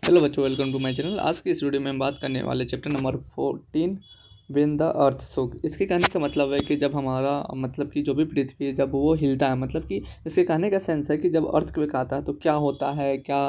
Hello बच्चों, welcome to my channel. आज की इस वीडियो में हम बात करने वाले chapter number 14 when the earth शोक। इसके कहने का मतलब है कि जब हमारा मतलब कि जो भी पृथ्वी है जब वो हिलता है, मतलब कि इसके कहने का सेंस है कि जब अर्थक्वेक आता है तो क्या होता है, क्या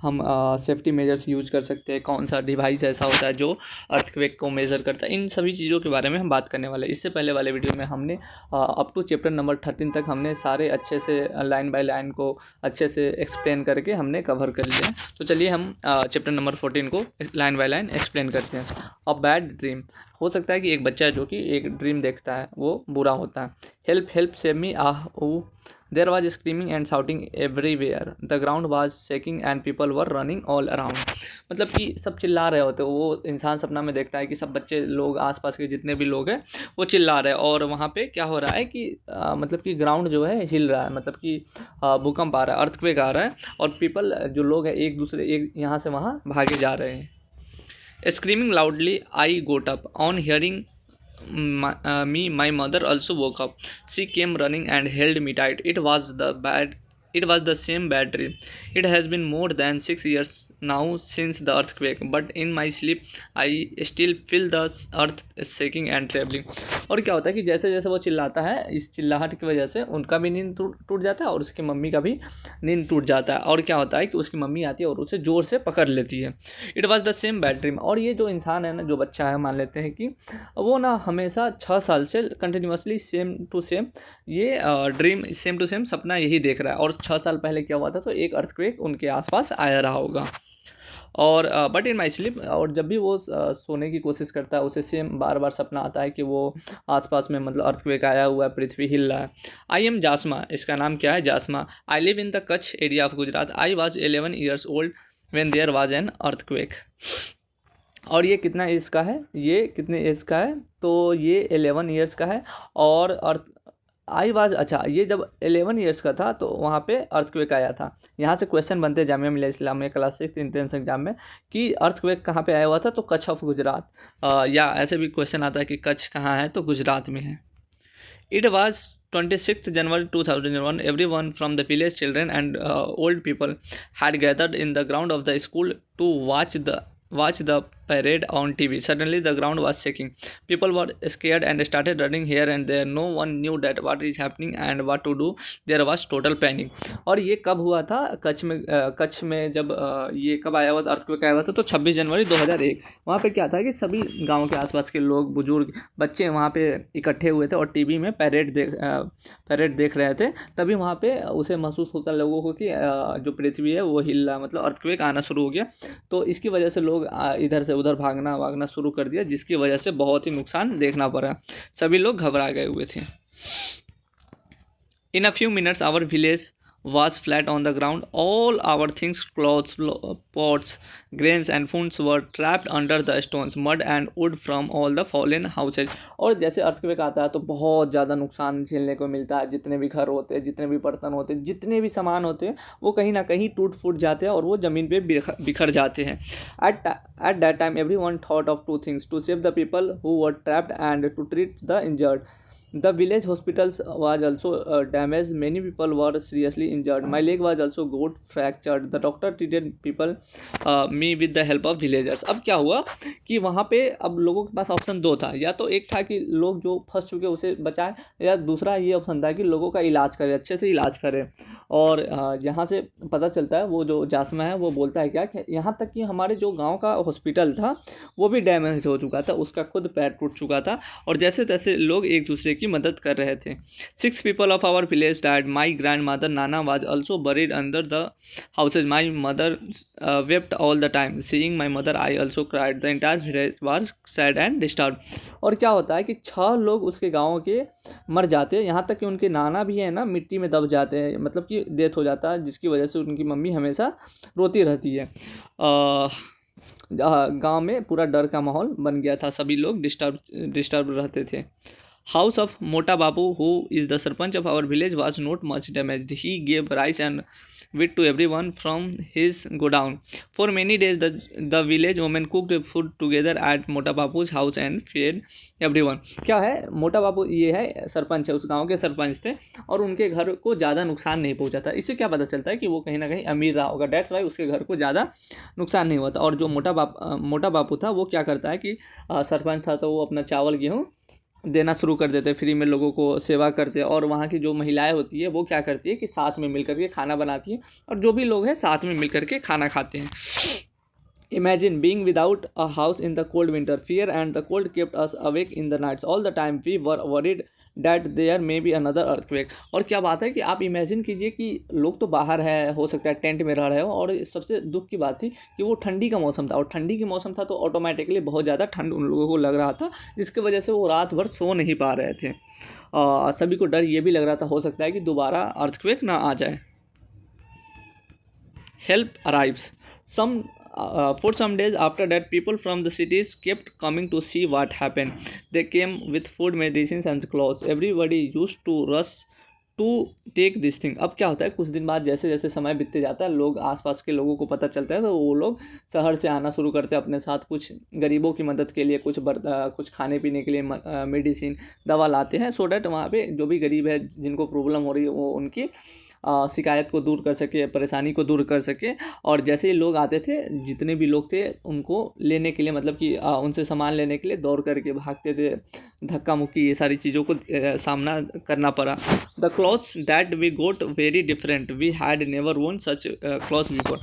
हम सेफ्टी मेजर्स यूज कर सकते हैं, कौन सा डिवाइस ऐसा होता है जो अर्थक्वेक को मेज़र करता है। इन सभी चीज़ों के बारे में हम बात करने वाले हैं। इससे पहले वाले वीडियो में हमने अप टू चैप्टर नंबर 13 तक हमने सारे अच्छे से लाइन बाय लाइन को अच्छे से एक्सप्लेन करके हमने कवर कर लिया। तो चलिए हम चैप्टर नंबर 14 को लाइन बाय लाइन एक्सप्लेन करते हैं। A bad dream. हो सकता है कि एक बच्चा जो कि एक ड्रीम देखता है वो बुरा होता है। Help help save me, ah oh. There was screaming and shouting everywhere, the ground was shaking and people were running all around. मतलब कि सब चिल्ला रहे होते, वो इंसान सपना में देखता है कि सब बच्चे लोग आसपास के जितने भी लोग हैं वो चिल्ला रहे हैं, और वहाँ पे क्या हो रहा है कि मतलब कि ग्राउंड जो है हिल रहा है, मतलब कि भूकंप आ रहा है, अर्थक्वेक आ रहा है, और पीपल जो लोग हैं एक दूसरे एक यहाँ से वहाँ भागे जा रहे हैं। Screaming loudly, I got up. On hearing me, my mother also woke up. She came running and held me tight. It was the same bad dream. It has been more than 6 years now since the earthquake, but in my sleep I still feel the earth shaking and trembling. और क्या होता है कि जैसे जैसे वो चिल्लाता है, इस चिल्लाहट की वजह से उनका भी नींद टूट जाता है और उसकी मम्मी का भी नींद टूट जाता है। और क्या होता है कि उसकी मम्मी आती है और उसे ज़ोर से पकड़ लेती है। It was the same bad dream. और ये जो इंसान है ना, जो बच्चा है, मान लेते हैं कि वो ना हमेशा 6 साल से कंटिन्यूसली सेम टू सेम ये ड्रीम, सेम टू सेम सपना यही देख रहा है। और 6 साल पहले क्या हुआ था, तो एक अर्थक्वेक उनके आसपास आया रहा होगा। और बट इन माई स्लीप, और जब भी वो सोने की कोशिश करता है उसे सेम बार बार सपना आता है कि वो आसपास में मतलब अर्थक्वेक आया हुआ है, पृथ्वी हिल रहा है। आई एम जासमा, इसका नाम क्या है, Jasma. I live in the Kutch area of Gujarat. I was 11 years old when there was an earthquake. और ये कितना एज का है, ये कितने एज का है, तो ये 11 ईयर्स का है। और अर्थ आई वाज, अच्छा, ये जब 11 ईयर्स का था तो वहाँ पे अर्थक्वेक आया था। यहाँ से क्वेश्चन बनते हैं Jamia Millia Islamia class 6 entrance exam में कि अर्थक्वेक कहाँ पे आया हुआ था, तो कच्छ ऑफ गुजरात। या ऐसे भी क्वेश्चन आता है कि कच्छ कहाँ है, तो गुजरात में है। It was 26th January 2001. Everyone from the village, children and old people, had gathered in the ground of the school to watch the parade on TV. Suddenly, the ground was shaking. People were scared and started running here and there. No one knew that what is happening and what to do. There was total panic. और ये कब हुआ था, कच्छ में जब ये कब आया हुआ था, अर्थक्वेक आया हुआ था, तो 26 जनवरी 2001। वहाँ पे क्या था कि सभी गांव के आसपास के लोग, बुजुर्ग, बच्चे वहाँ पे इकट्ठे हुए थे और टीवी में पैरेड देख रहे थे। तभी वहाँ पे उसे महसूस होता लोगों को कि जो पृथ्वी है वो हिल रहा, मतलब अर्थक्वेक आना शुरू हो गया। तो इसकी वजह से लोग इधर से उधर भागना शुरू कर दिया, जिसकी वजह से बहुत ही नुकसान देखना पड़ा। सभी लोग घबरा गए हुए थे। In a few minutes, our village was flat on the ground. All our things, clothes, pots, grains and foods were trapped under the stones, mud and wood from all the fallen houses. और जैसे earthquake आता है तो बहुत ज़्यादा नुकसान झेलने को मिलता है। जितने भी घर होते हैं, जितने भी बर्तन होते हैं, जितने भी सामान होते हैं, वो कहीं ना कहीं टूट फूट जाते हैं और वो ज़मीन पे बिखर जाते हैं। At that time, everyone thought of two things: to save the people who were trapped and to treat the injured. The village hospitals was also damaged. Many people were seriously injured. My leg was also got fractured. The doctor treated people me with the help of villagers. अब क्या हुआ कि वहाँ पे अब लोगों के पास option दो था, या तो एक था कि लोग जो फंस चुके उसे बचाएं, या दूसरा ये ऑप्शन था कि लोगों का इलाज करें, अच्छे से इलाज करें। और यहाँ से पता चलता है, वो जो जासमा है वो बोलता है क्या कि यहाँ तक कि हमारे जो गांव का हॉस्पिटल था वो भी डैमेज हो चुका था, उसका खुद पैर टूट चुका था, और जैसे तैसे लोग एक दूसरे की मदद कर रहे थे। 6 people of our village died. My grandmother Nana was also buried under the houses. My mother wept all the time. Seeing my mother, I also cried. The entire village was sad and disturbed. और क्या होता है कि 6 लोग उसके गाँव के मर जाते हैं, यहाँ तक कि उनके नाना भी है ना मिट्टी में दब जाते हैं, मतलब कि डेथ हो जाता है, जिसकी वजह से उनकी मम्मी हमेशा रोती रहती है। गांव में पूरा डर का माहौल बन गया था, सभी लोग डिस्टर्ब रहते थे। House of Mota Babu, who is the sarpanch of our village, was not much damaged. He gave rice and wheat to everyone from his godown. For many days, the village women cooked food together at Mota Bapu's house and fed everyone. क्या है, मोटा बापू ये है सरपंच है, उस गांव के सरपंच थे और उनके घर को ज़्यादा नुकसान नहीं पहुंचा था. इससे क्या पता चलता है कि वो कहीं ना कहीं अमीर रहा होगा. डेट्स वाई उसके घर को ज़्यादा नुकसान नहीं हुआ था. और जो मोटा बापू था वो क्या करता है कि सरपंच था तो वो अपना चावल गेहूँ देना शुरू कर देते, फ्री में लोगों को सेवा करते. और वहाँ की जो महिलाएं होती है वो क्या करती है कि साथ में मिल करके खाना बनाती है और जो भी लोग हैं साथ में मिल करके खाना खाते हैं. Imagine being without a house in the cold winter. Fear and the cold kept us awake in the nights. All the time we were worried that there may be another earthquake. और क्या बात है कि आप imagine कीजिए कि लोग तो बाहर है, हो सकता है टेंट में रह रहे हो, और सबसे दुख की बात थी कि वो ठंडी का मौसम था और ठंडी की मौसम था तो ऑटोमेटिकली बहुत ज़्यादा ठंड उन लोगों को लग रहा था, जिसकी वजह से वो रात भर सो नहीं पा रहे थे. सभी को डर ये भी लग रहा था हो सकता है कि दोबारा अर्थक्वेक ना आ जाए. Help arrives. For some days after that, people from the cities kept coming to see what happened. They came with food, medicines and clothes. Everybody used to rush to take this thing. अब क्या होता है, कुछ दिन बाद जैसे जैसे समय बीतते जाता है, लोग आसपास के लोगों को पता चलता है तो वो लोग शहर से आना शुरू करते हैं अपने साथ कुछ गरीबों की मदद के लिए, कुछ खाने पीने के लिए मेडिसिन दवा लाते हैं, सो डैट वहाँ पे जो भी गरीब है जिनको प्रॉब्लम हो रही है वो उनकी शिकायत को दूर कर सके, परेशानी को दूर कर सके. और जैसे ही लोग आते थे, जितने भी लोग थे उनको लेने के लिए, मतलब कि उनसे सामान लेने के लिए दौड़ करके भागते थे, धक्का मुक्की ये सारी चीज़ों को सामना करना पड़ा. The clothes that we got very different. We had never worn such clothes before.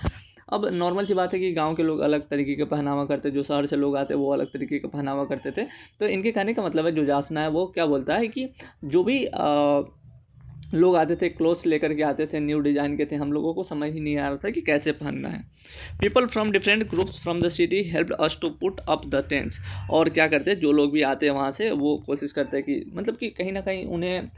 अब नॉर्मल सी बात है कि गांव के लोग अलग तरीके का पहनावा करते, जो शहर से लोग आते वो अलग तरीके का पहनावा करते थे. तो इनके कहने का मतलब है, जो जासना है वो क्या बोलता है कि जो भी लोग आते थे क्लोथ्स लेकर के आते थे, न्यू डिज़ाइन के थे, हम लोगों को समझ ही नहीं आ रहा था कि कैसे पहनना है. People from different groups from the city help us to put up the tents. और क्या करते हैं, जो लोग भी आते हैं वहाँ से वो कोशिश करते हैं कि मतलब कि कहीं ना कहीं उन्हें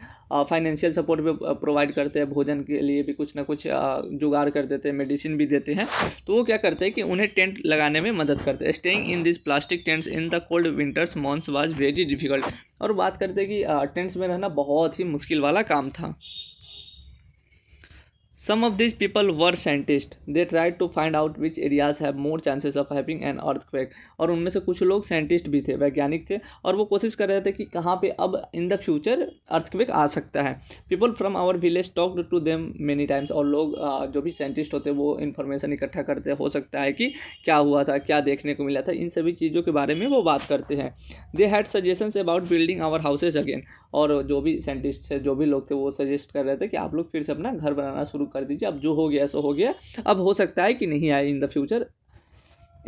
फाइनेंशियल सपोर्ट भी प्रोवाइड करते हैं, भोजन के लिए भी कुछ ना कुछ जुगाड़ कर देते हैं, मेडिसिन भी देते हैं. तो वो क्या करते हैं कि उन्हें टेंट लगाने में मदद करते हैं. Staying in this plastic tents in the cold winters months was very difficult. और बात करते हैं कि टेंट्स में रहना बहुत ही मुश्किल वाला काम था. Some of these people were scientists. They tried to find out which areas have more chances of having an earthquake. और उनमें से कुछ लोग साइंटिस्ट भी थे, वैज्ञानिक थे, और वो कोशिश कर रहे थे कि कहाँ पे अब इन द फ्यूचर अर्थक्वेक आ सकता है. People from our village talked to them many times. और लोग जो भी साइंटिस्ट होते हैं वो इन्फॉर्मेशन इकट्ठा करते, हो सकता है कि क्या हुआ था, क्या देखने को मिला था, इन सभी चीज़ों के बारे में वो बात करते हैं. They had suggestions about building our houses again. और जो भी साइंटिस्ट थे, जो भी लोग थे, वो सजेस्ट कर रहे थे कि आप लोग फिर से अपना घर बनाना शुरू कर दीजिए, अब जो हो गया सो हो गया, अब हो सकता है कि नहीं आए in the future.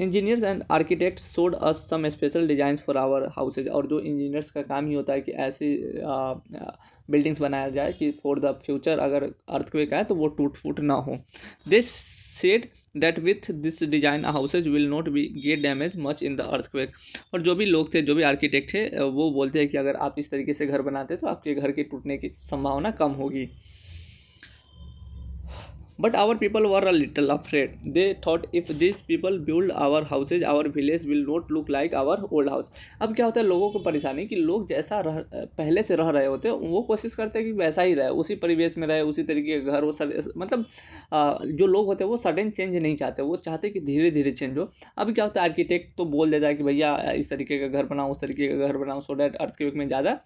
Engineers and architects showed us some special designs for our houses. और जो इंजीनियर्स का काम ही होता है कि ऐसी बिल्डिंग्स बनाया जाए कि फॉर द फ्यूचर अगर अर्थक्वेक आए तो वो टूट फूट ना हो. This said that with this design houses will not be get damaged much in the earthquake. और जो भी लोग थे, जो भी आर्किटेक्ट थे, वो बोलते हैं कि अगर आप इस तरीके से घर बनाते तो आपके घर के टूटने की संभावना कम होगी. But our people were a little afraid. They thought if these people build our houses, our village will not look like our old house. अब क्या होता है, लोगों को परेशानी कि लोग जैसा पहले से रह रहे होते हैं वो कोशिश करते हैं कि वैसा ही रहे, उसी परिवेश में रहे, उसी तरीके का घर हो. मतलब जो लोग होते हैं वो सडन चेंज नहीं चाहते, वो चाहते कि धीरे धीरे चेंज हो. अब क्या होता है, आर्किटेक्ट तो बोल देता है कि भैया इस तरीके का घर बनाओ, उस तरीके का घर बनाओ, सो डैट अर्थक्वेक में ज़्यादा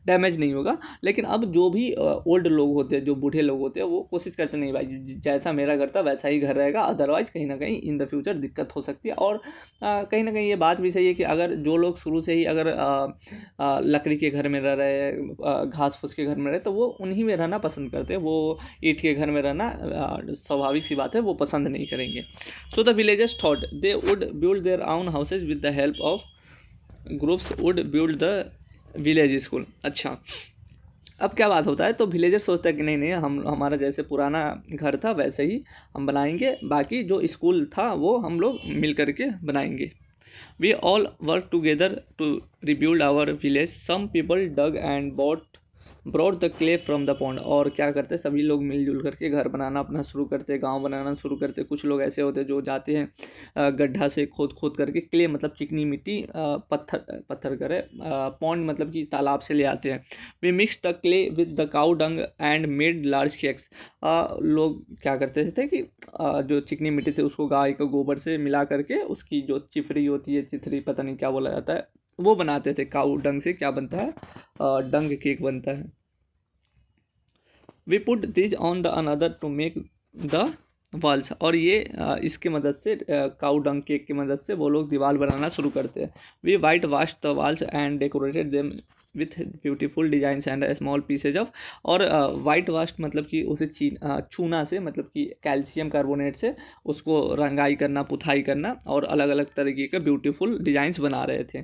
डैमेज नहीं होगा. लेकिन अब जो भी ओल्ड लोग होते हैं, जो बूढ़े लोग होते हैं, वो कोशिश करते नहीं भाई जैसा मेरा घर था वैसा ही घर रहेगा, अदरवाइज कहीं ना कहीं इन द फ्यूचर दिक्कत हो सकती है. और कहीं ना कहीं ये बात भी सही है कि अगर जो लोग शुरू से ही अगर लकड़ी के घर में रह रहे, घास फूस के घर में रहे, तो वो उन्हीं में रहना पसंद करते हैं. वो ईंट के घर में रहना स्वाभाविक सी बात है, वो पसंद नहीं करेंगे. So the villagers thought they would build their own houses with the help of groups would build the village school. अच्छा, अब क्या बात होता है, तो विलेजर सोचता है कि नहीं हमारा जैसे पुराना घर था वैसे ही हम बनाएंगे, बाकी जो स्कूल था वो हम लोग मिल करके बनाएंगे. We all work together to rebuild our village. Some people dug and brought the clay from the pond, और क्या करते हैं सभी लोग मिलजुल करके घर बनाना अपना शुरू करते, गांव बनाना शुरू करते। कुछ लोग ऐसे होते हैं जो जाते हैं गड्ढा से खोद खोद करके, क्ले मतलब चिकनी मिट्टी, पत्थर पत्थर करे, पॉन्ड मतलब कि तालाब से ले आते हैं। We mix the clay with the cow dung and made large cakes. लोग क्या करते थे कि जो चिकनी मिट्टी थी उसको गाय के गोबर से मिला करके उसकी जो चिफरी होती है, चिथरी पता नहीं क्या बोला जाता है, वो बनाते थे। काऊ डंग से क्या बनता है, डंग केक बनता है। We put this on the another to make the walls, और ये इसके मदद से, काऊ डंग केक की मदद से वो लोग दीवार बनाना शुरू करते हैं। We white wash the walls and decorated them with beautiful designs and small pieces of, और वाइट वाश मतलब कि उसे चूना से, मतलब कि कैल्शियम कार्बोनेट से उसको रंगाई करना, पुताई करना, और अलग अलग तरीके के ब्यूटीफुल डिजाइंस बना रहे थे।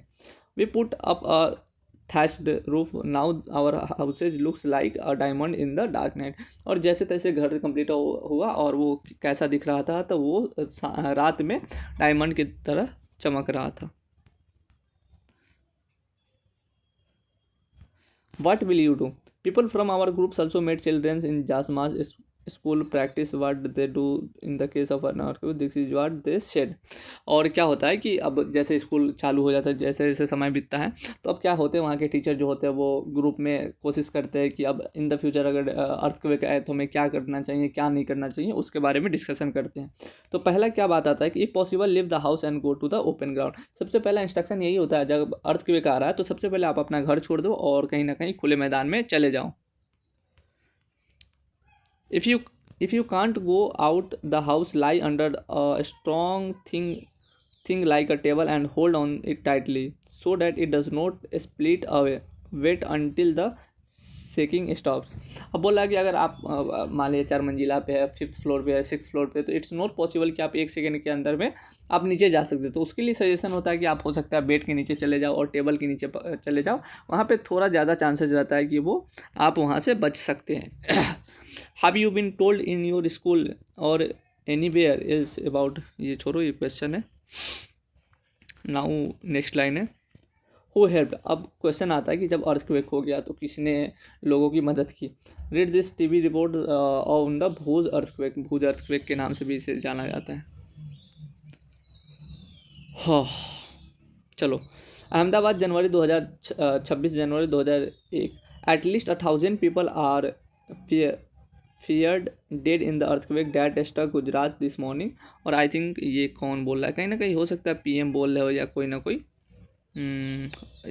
We put up a thatched roof, now our houses looks like a diamond in the dark night। और जैसे तैसे घर कंप्लीट हुआ और वो कैसा दिख रहा था, तो वो रात में डायमंड की तरह चमक रहा था। What will you do? People from our groups also made children in Jasma's school practice what they do in the case of an earthquake. This is what they said। और क्या होता है कि अब जैसे स्कूल चालू हो जाता है, जैसे जैसे समय बीतता है, तो अब क्या होते हैं वहाँ के टीचर जो होते हैं वो ग्रुप में कोशिश करते हैं कि अब इन द फ्यूचर अगर अर्थक्वेक आए तो हमें क्या करना चाहिए, क्या नहीं करना चाहिए, उसके बारे में डिस्कशन करते हैं। तो पहला क्या बात आता है कि if possible leave the house and go to the open ground. सबसे पहला इंस्ट्रक्शन यही होता है, जब अर्थक्वेक आ रहा है तो सबसे पहले आप अपना घर छोड़ दो और कहीं ना कहीं खुले मैदान में चले जाओ। If you can't go out the house, lie under a strong thing like a table and hold on it tightly so that it does not split away। Wait until the shaking stops। अब बोला कि अगर आप मान लीजिए 4 मंजिला पे है, 5th फ्लोर पे है, 6th फ्लोर पे, तो इट्स नॉट पॉसिबल कि आप 1 सेकेंड के अंदर में आप नीचे जा सकते। तो उसके लिए सजेशन होता है कि आप हो सकता है बेड के नीचे चले जाओ और टेबल के नीचे चले जाओ, वहाँ पे थोड़ा ज़्यादा चांसेस रहता है कि वो आप वहाँ से बच सकते हैं। Have you been told in your school or anywhere is about, ये छोड़ो, ये क्वेश्चन है। नाउ नेक्स्ट लाइन है, हु हेल्प्ड। अब क्वेश्चन आता है कि जब अर्थक्वेक हो गया तो किसने लोगों की मदद की। Read this TV report on the Bhuj earthquake. Bhuj earthquake के नाम से भी इसे जाना जाता है। हाँ चलो, Ahmedabad January 26 January 2001। At least 1000 people are feared dead in the earthquake that struck Gujarat this morning. और आई थिंक ये कौन बोल रहा है, कहीं ना कहीं हो सकता है पीएम बोल रहे हो या कोई ना कोई,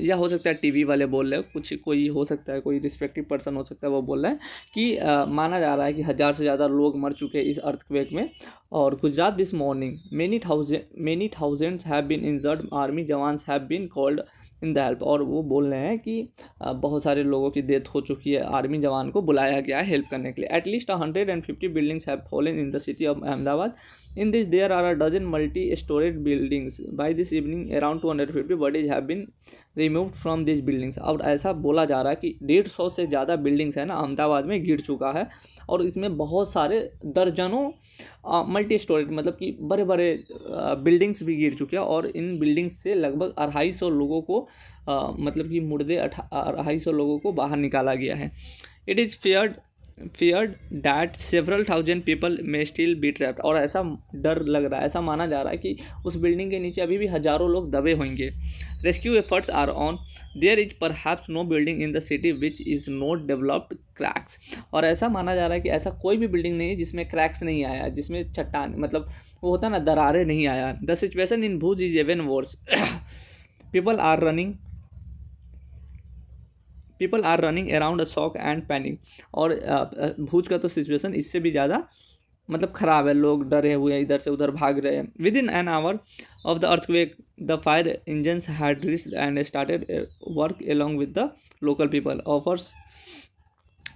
या हो सकता है टीवी वाले बोल रहे हो, कुछ कोई हो सकता है, कोई रिस्पेक्टिव पर्सन हो सकता है वो बोल रहा है कि माना जा रहा है कि 1000 से ज़्यादा लोग मर चुके हैं इस अर्थक्वेक में। और Gujarat this morning many thousands have been injured, army jawans have been called in the help. और वो बोल रहे हैं कि बहुत सारे लोगों की डेथ हो चुकी है, आर्मी जवान को बुलाया गया है हेल्प करने के लिए। At least 150 buildings have fallen in the city of Ahmedabad. In this, there are a dozen multi-storied buildings. By this evening, around 250 bodies have been removed from these buildings। अब ऐसा बोला जा रहा है कि 150 से ज़्यादा बिल्डिंग्स है ना अहमदाबाद में गिर चुका है, और इसमें बहुत सारे दर्जनों मल्टी स्टोरेज मतलब कि बड़े बड़े बिल्डिंग्स भी गिर चुके हैं। और इन बिल्डिंग्स से लगभग 250 लोगों को मतलब कि मुर्दे 250 लोगों को बाहर निकाला गया है। It is feared that several thousand people may still be trapped। और ऐसा डर लग रहा है, ऐसा माना जा रहा है कि उस बिल्डिंग के नीचे अभी भी हज़ारों लोग दबे होंगे। Rescue efforts are on. There is perhaps no building in the city which is not developed cracks. और ऐसा माना जा रहा है कि ऐसा कोई भी बिल्डिंग नहीं है जिसमें क्रैक्स नहीं आया, जिसमें चट्टान मतलब वो होता है ना, दरारें नहीं आया। The situation in Bhuj is even worse. People are running around a shock and panic. और भूज का तो सिचुएशन इससे भी ज़्यादा मतलब ख़राब है, लोग डरे हुए हैं, इधर से उधर भाग रहे हैं। Within an hour of the earthquake the fire engines had reached and started work along with the local people. Offers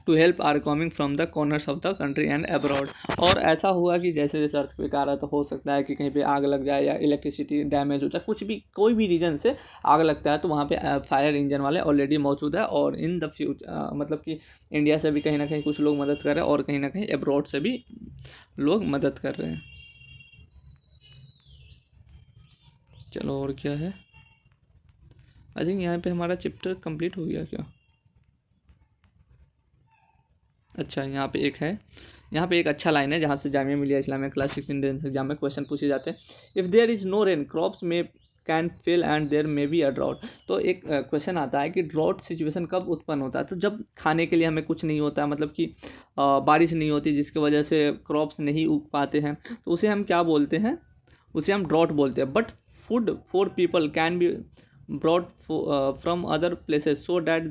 to help are coming from the corners of the country and abroad. और ऐसा हुआ कि जैसे जैसे earthquake आ रहा है तो हो सकता है कि कहीं पे आग लग जाए या इलेक्ट्रिसिटी डैमेज हो जाए, कुछ भी कोई भी रीजन से आग लगता है तो वहाँ पे फायर इंजन वाले ऑलरेडी मौजूद है। और इन द फ्यूचर मतलब कि इंडिया से भी कहीं ना कहीं कुछ लोग मदद कर रहे हैं और कहीं ना कहीं अब्रॉड से भी लोग मदद कर रहे हैं। चलो और क्या है, आई थिंक यहाँ पे हमारा चैप्टर कंप्लीट हो गया क्या। अच्छा, यहाँ पे एक अच्छा लाइन है जहाँ से Jamia Millia Islamia class 6 Indian exam में क्वेश्चन पूछे जाते हैं। If there is no rain crops may can fail and there may be a drought. तो एक क्वेश्चन आता है कि ड्रॉट सिचुएशन कब उत्पन्न होता है। तो जब खाने के लिए हमें कुछ नहीं होता है, मतलब कि बारिश नहीं होती जिसकी वजह से क्रॉप्स नहीं उग पाते हैं, तो उसे हम क्या बोलते हैं, उसे हम ड्रॉट बोलते हैं। But food for people can be brought from other places so that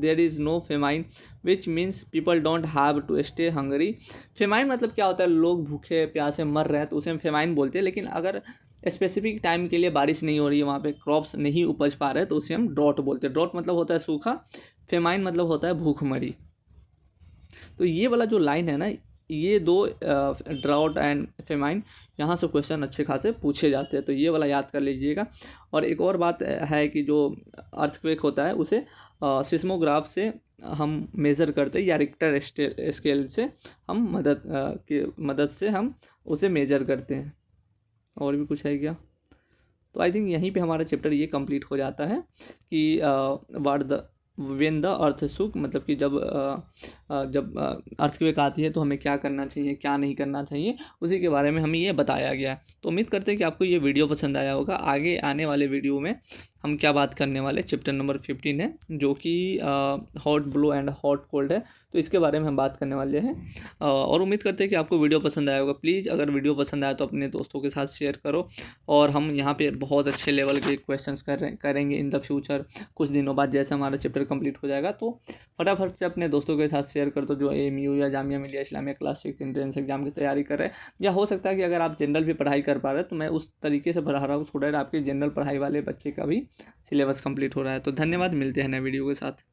there is no famine, which means people don't have to stay hungry। Famine मतलब क्या होता है, लोग भूखे प्यासे मर रहे हैं तो उसे हम फेमाइन बोलते हैं। लेकिन अगर स्पेसिफिक टाइम के लिए बारिश नहीं हो रही है, वहाँ पे क्रॉप्स नहीं उपज पा रहे तो उसे हम ड्रॉट बोलते हैं। ड्रॉट मतलब होता है सूखा, फेमाइन मतलब होता है भूखमरी। तो ये वाला जो लाइन है ना, ये दो ड्राउट एंड फेमाइन, यहाँ से क्वेश्चन अच्छे खासे पूछे जाते हैं, तो ये वाला याद कर लीजिएगा। और एक और बात है कि जो अर्थक्वेक होता है उसे सिस्मोग्राफ से हम मेज़र करते हैं, या रिक्टर स्केल से हम मदद से हम उसे मेजर करते हैं। और भी कुछ है क्या? तो आई थिंक यहीं पे हमारा चैप्टर ये कंप्लीट हो जाता है कि व्हेन द अर्थ शुक, मतलब कि जब अर्थक्वेक आती है तो हमें क्या करना चाहिए क्या नहीं करना चाहिए, उसी के बारे में हमें ये बताया गया है। तो उम्मीद करते हैं कि आपको ये वीडियो पसंद आया होगा। आगे आने वाले वीडियो में हम क्या बात करने वाले, चैप्टर नंबर 15 है जो कि hot blow and hot cold है, तो इसके बारे में हम बात करने वाले हैं। और उम्मीद करते हैं कि आपको वीडियो पसंद आया होगा। प्लीज़ अगर वीडियो पसंद आया तो अपने दोस्तों के साथ शेयर करो। और हम यहाँ पे बहुत अच्छे लेवल के क्वेश्चंस करेंगे इन द फ्यूचर। कुछ दिनों बाद जैसे हमारा चैप्टर कंप्लीट हो जाएगा तो फटाफट से अपने दोस्तों के साथ शेयर कर दो जो AMU या Jamia Millia Islamia class 6 entrance exam की तैयारी कर रहे हैं। या हो सकता है कि अगर आप जनरल भी पढ़ाई कर पा रहे हैं तो मैं उस तरीके से पढ़ा रहा हूँ, स्टूडेंट आपके जनरल पढ़ाई वाले बच्चे का भी सिलेबस कंप्लीट हो रहा है। तो धन्यवाद, मिलते हैं नए वीडियो के साथ।